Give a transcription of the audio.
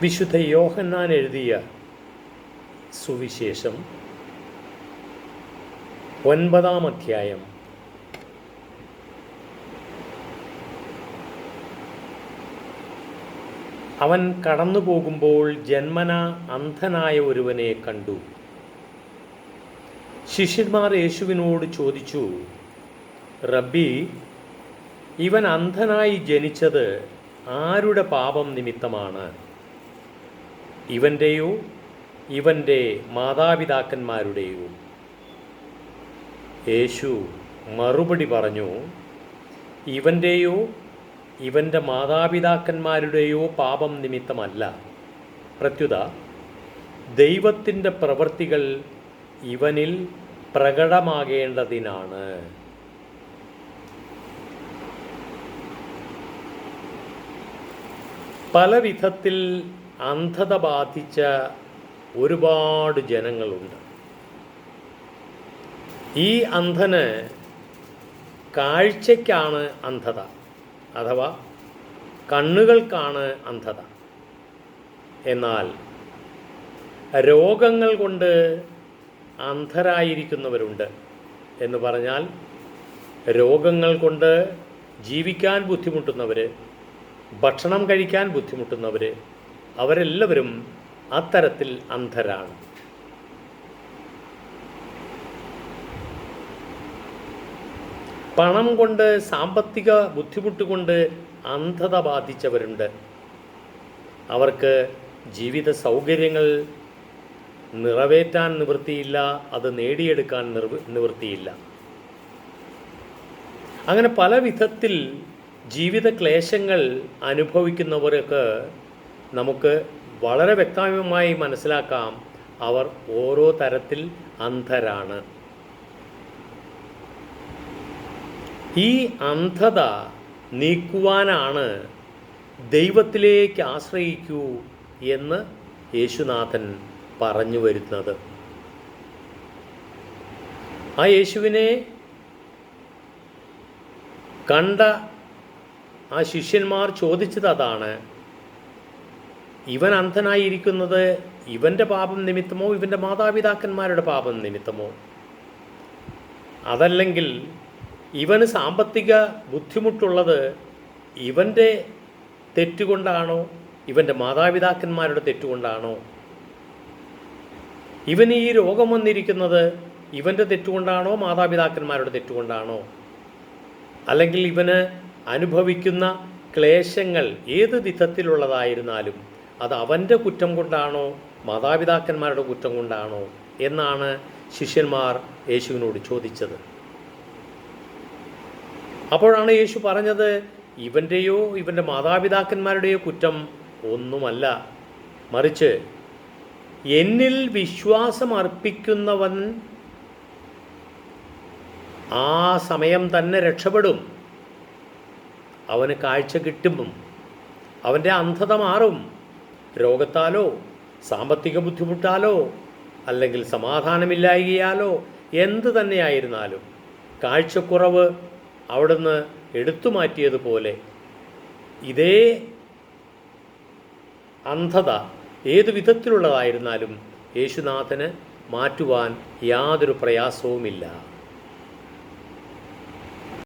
വിശുദ്ധ യോഹന്നാൻ എഴുതിയ സുവിശേഷം 9-ാം അധ്യായം അവൻ കടന്നു പോകുമ്പോൾ ജന്മനാ അന്ധനായ ഒരുവനെ കണ്ടു. ശിഷ്യന്മാർ യേശുവിനോട് ചോദിച്ചു, റബ്ബി, ഇവൻ അന്ധനായി ജനിച്ചത് ആരുടെ പാപം നിമിത്തമാണ്? ഇവൻ്റെയോ ഇവൻ്റെ മാതാപിതാക്കന്മാരുടെയോ? യേശു മറുപടി പറഞ്ഞു, ഇവൻ്റെയോ ഇവൻ്റെ മാതാപിതാക്കന്മാരുടെയോ പാപം നിമിത്തമല്ല, പ്രത്യുത ദൈവത്തിൻ്റെ പ്രവൃത്തികൾ ഇവനിൽ പ്രകടമാകേണ്ടതിനാണ്. പല വിധത്തിൽ അന്ധത ബാധിച്ച ഒരുപാട് ജനങ്ങളുണ്ട്. ഈ അന്ധന് കാഴ്ചയ്ക്കാണ് അന്ധത, അഥവാ കണ്ണുകൾക്കാണ് അന്ധത. എന്നാൽ രോഗങ്ങൾ കൊണ്ട് അന്ധരായിരിക്കുന്നവരുണ്ട്. എന്ന് പറഞ്ഞാൽ രോഗങ്ങൾ കൊണ്ട് ജീവിക്കാൻ ബുദ്ധിമുട്ടുന്നവർ, ഭക്ഷണം കഴിക്കാൻ ബുദ്ധിമുട്ടുന്നവർ, അവരെല്ലാവരും അത്തരത്തിൽ അന്ധരാണ്. പണം കൊണ്ട്, സാമ്പത്തിക ബുദ്ധിമുട്ട് കൊണ്ട് അന്ധത ബാധിച്ചവരുണ്ട്. അവർക്ക് ജീവിത സൗകര്യങ്ങൾ നിറവേറ്റാൻ നിവൃത്തിയില്ല, അത് നേടിയെടുക്കാൻ നിവൃത്തിയില്ല. അങ്ങനെ പല വിധത്തിൽ ജീവിത ക്ലേശങ്ങൾ അനുഭവിക്കുന്നവരൊക്കെ നമുക്ക് വളരെ വ്യക്തമായി മനസ്സിലാക്കാം, അവർ ഓരോ തരത്തിൽ അന്ധരാണ്. ഈ അന്ധത നീക്കുവാനാണ് ദൈവത്തിലേക്ക് ആശ്രയിക്കൂ എന്ന് യേശുനാഥൻ പറഞ്ഞു വരുന്നത്. ആ യേശുവിനെ കണ്ട ആ ശിഷ്യന്മാർ ചോദിച്ചത് അതാണ്, ഇവൻ അന്ധനായിരിക്കുന്നത് ഇവൻ്റെ പാപം നിമിത്തമോ ഇവൻ്റെ മാതാപിതാക്കന്മാരുടെ പാപം നിമിത്തമോ? അതല്ലെങ്കിൽ ഇവന് സാമ്പത്തിക ബുദ്ധിമുട്ടുള്ളത് ഇവൻ്റെ തെറ്റുകൊണ്ടാണോ ഇവൻ്റെ മാതാപിതാക്കന്മാരുടെ തെറ്റുകൊണ്ടാണോ? ഇവന് ഈ രോഗം വന്നിരിക്കുന്നത് ഇവൻ്റെ തെറ്റുകൊണ്ടാണോ മാതാപിതാക്കന്മാരുടെ തെറ്റുകൊണ്ടാണോ? അല്ലെങ്കിൽ ഇവന് അനുഭവിക്കുന്ന ക്ലേശങ്ങൾ ഏത് വിധത്തിലുള്ളതായിരുന്നാലും അത് അവൻ്റെ കുറ്റം കൊണ്ടാണോ മാതാപിതാക്കന്മാരുടെ കുറ്റം കൊണ്ടാണോ എന്നാണ് ശിഷ്യന്മാർ യേശുവിനോട് ചോദിച്ചത്. അപ്പോഴാണ് യേശു പറഞ്ഞത്, ഇവൻ്റെയോ ഇവൻ്റെ മാതാപിതാക്കന്മാരുടെയോ കുറ്റം ഒന്നുമല്ല, മറിച്ച് എന്നിൽ വിശ്വാസം അർപ്പിക്കുന്നവൻ ആ സമയം തന്നെ രക്ഷപ്പെടും. അവന് കാഴ്ച കിട്ടും, അവൻ്റെ അന്ധത മാറും. രോഗത്താലോ സാമ്പത്തിക ബുദ്ധിമുട്ടാലോ അല്ലെങ്കിൽ സമാധാനമില്ലായ്കയാലോ എന്ത് തന്നെയായിരുന്നാലും കാഴ്ചക്കുറവ് അവിടുന്ന് എടുത്തു മാറ്റിയതുപോലെ ഇതേ അന്ധത ഏതു വിധത്തിലുള്ളതായിരുന്നാലും യേശുനാഥന് മാറ്റുവാൻ യാതൊരു പ്രയാസവുമില്ല.